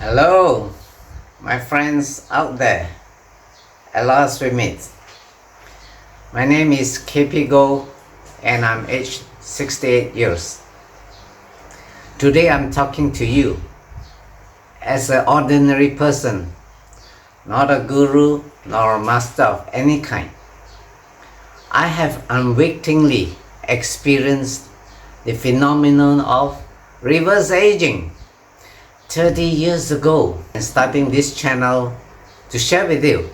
Hello, my friends out there. At last we meet. My name is KP Go and I'm aged 68 years. Today I'm talking to you as an ordinary person, not a guru nor a master of any kind. I have unwittingly experienced the phenomenon of reverse aging 30 years ago, and starting this channel to share with you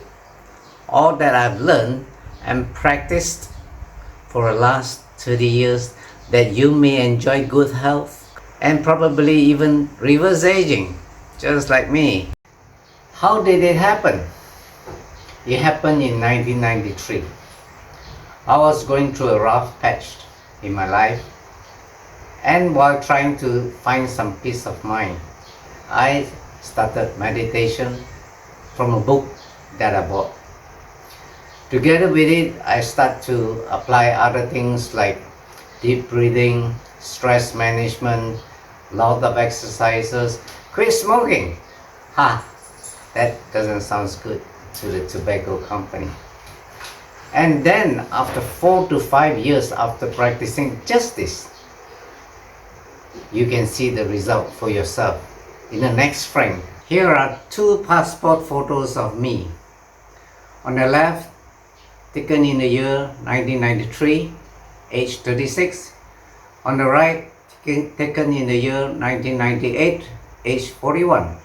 all that I've learned and practiced for the last 30 years, that you may enjoy good health and probably even reverse aging just like me. How did it happen? It happened in 1993. I was going through a rough patch in my life, and while trying to find some peace of mind, I started meditation from a book that I bought. Together with it, I start to apply other things like deep breathing, stress management, lot of exercises, quit smoking. That doesn't sound good to the tobacco company. And then after 4 to 5 years after practicing just this, you can see the result for yourself. In the next frame, here are two passport photos of me. On the left, taken in the year 1993, age 36. On the right, taken in the year 1998, age 41.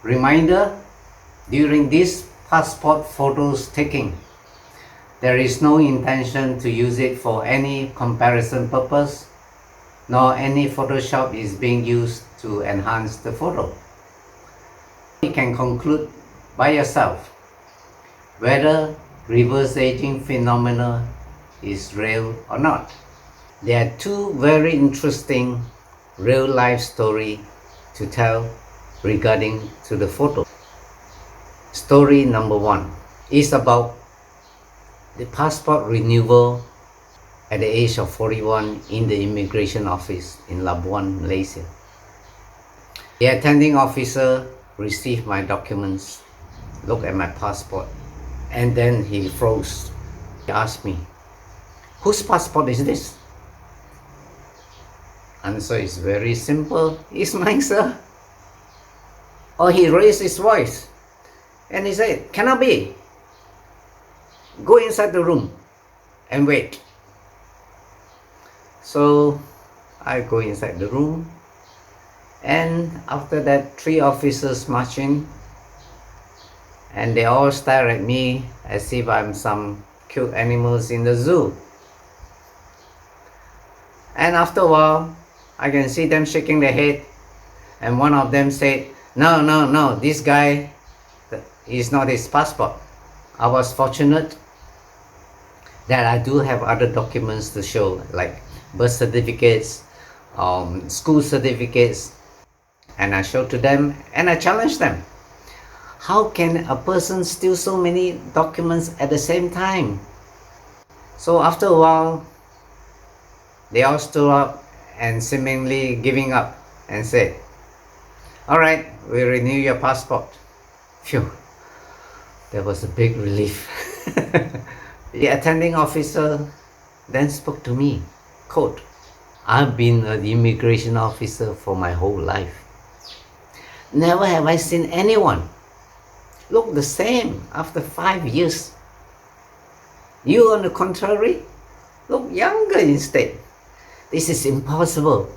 Reminder, during this passport photos taking, there is no intention to use it for any comparison purpose, nor any Photoshop is being used to enhance the photo. You can conclude by yourself whether reverse aging phenomena is real or not. There are two very interesting real life stories to tell regarding to the photo. Story number one is about the passport renewal at the age of 41 in the immigration office in Labuan, Malaysia. The attending officer received my documents, looked at my passport, and then he froze. He asked me, "Whose passport is this?" Answer is very simple. "It's mine, sir." Or he raised his voice and he said, "Cannot be. Go inside the room and wait." So I go inside the room, and after that 3 officers march in, and they all stare at me as if I'm some cute animals in the zoo. And after a while, I can see them shaking their head, and one of them said, no, this guy is not his passport." I was fortunate that I do have other documents to show, like birth certificates, school certificates, and I showed to them and I challenged them. How can a person steal so many documents at the same time? So after a while, they all stood up and seemingly giving up and said, "All right, we renew your passport." Phew, that was a big relief. The attending officer then spoke to me, quote, "I've been an immigration officer for my whole life. Never have I seen anyone look the same after 5 years. You, on the contrary, look younger instead. This is impossible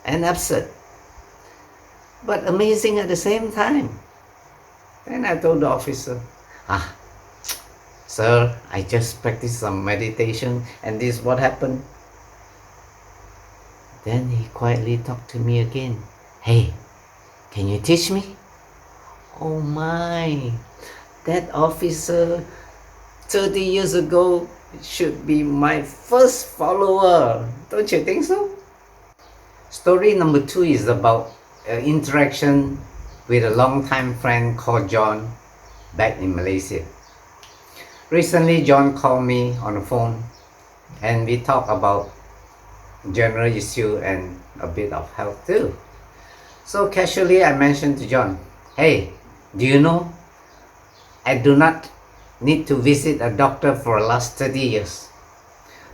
and absurd, but amazing at the same time." Then I told the officer, "Sir, I just practiced some meditation and this is what happened." Then he quietly talked to me again. "Hey, can you teach me?" Oh my, that officer 30 years ago should be my first follower. Don't you think so? Story number 2 is about an interaction with a long-time friend called John back in Malaysia. Recently, John called me on the phone and we talked about general issue and a bit of health too. So casually I mentioned to John, hey, do you know I do not need to visit a doctor for the last 30 years.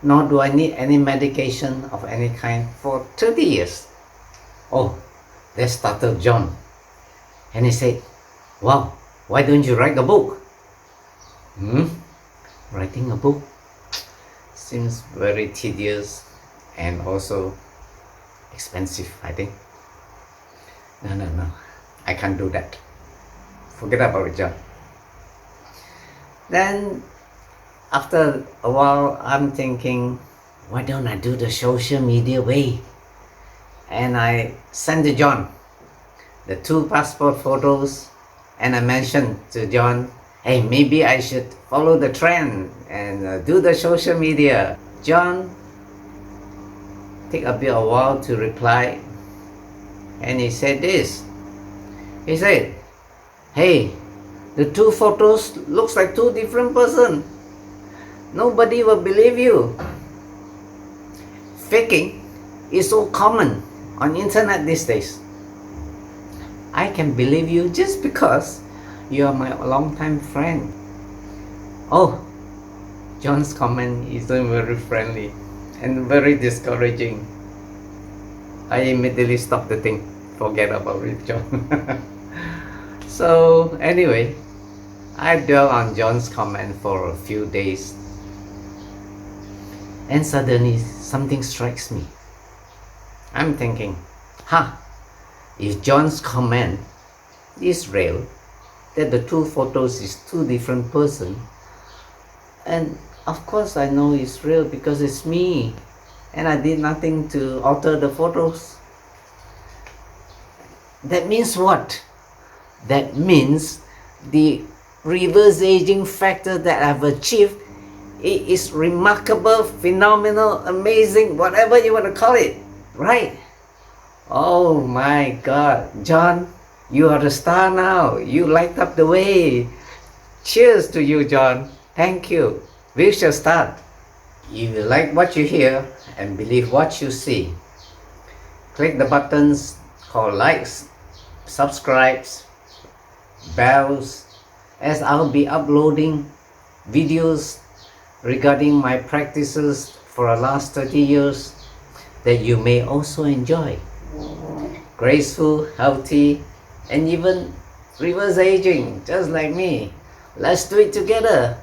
Nor do I need any medication of any kind for 30 years. Oh, that startled John. And he said, wow, why don't you write a book? Writing a book seems very tedious and also expensive, I think. No, I can't do that. Forget about it, John. Then after a while, I'm thinking, why don't I do the social media way? And I sent to John the 2 passport photos, and I mentioned to John, hey, maybe I should follow the trend and do the social media. John took a bit of a while to reply, and he said this. He said, hey, the 2 photos looks like 2 different persons. Nobody will believe you. Faking is so common on internet these days. I can believe you just because you are my longtime friend. Oh, John's comment isn't very friendly and very discouraging. I immediately stopped the thing. Forget about it, John. So anyway, I dwelled on John's comment for a few days, and suddenly something strikes me. I'm thinking, if John's comment is real, that the 2 photos is 2 different persons, and of course I know it's real because it's me, and I did nothing to alter the photos. That means what? That means the reverse aging factor that I've achieved, it is remarkable, phenomenal, amazing, whatever you want to call it, right? Oh my God, John, you are the star now. You light up the way. Cheers to you, John. Thank you. We shall start. If you like what you hear and believe what you see, click the buttons called likes, subscribes, bells, as I'll be uploading videos regarding my practices for the last 30 years that you may also enjoy. Graceful, healthy, and even reverse aging, just like me. Let's do it together.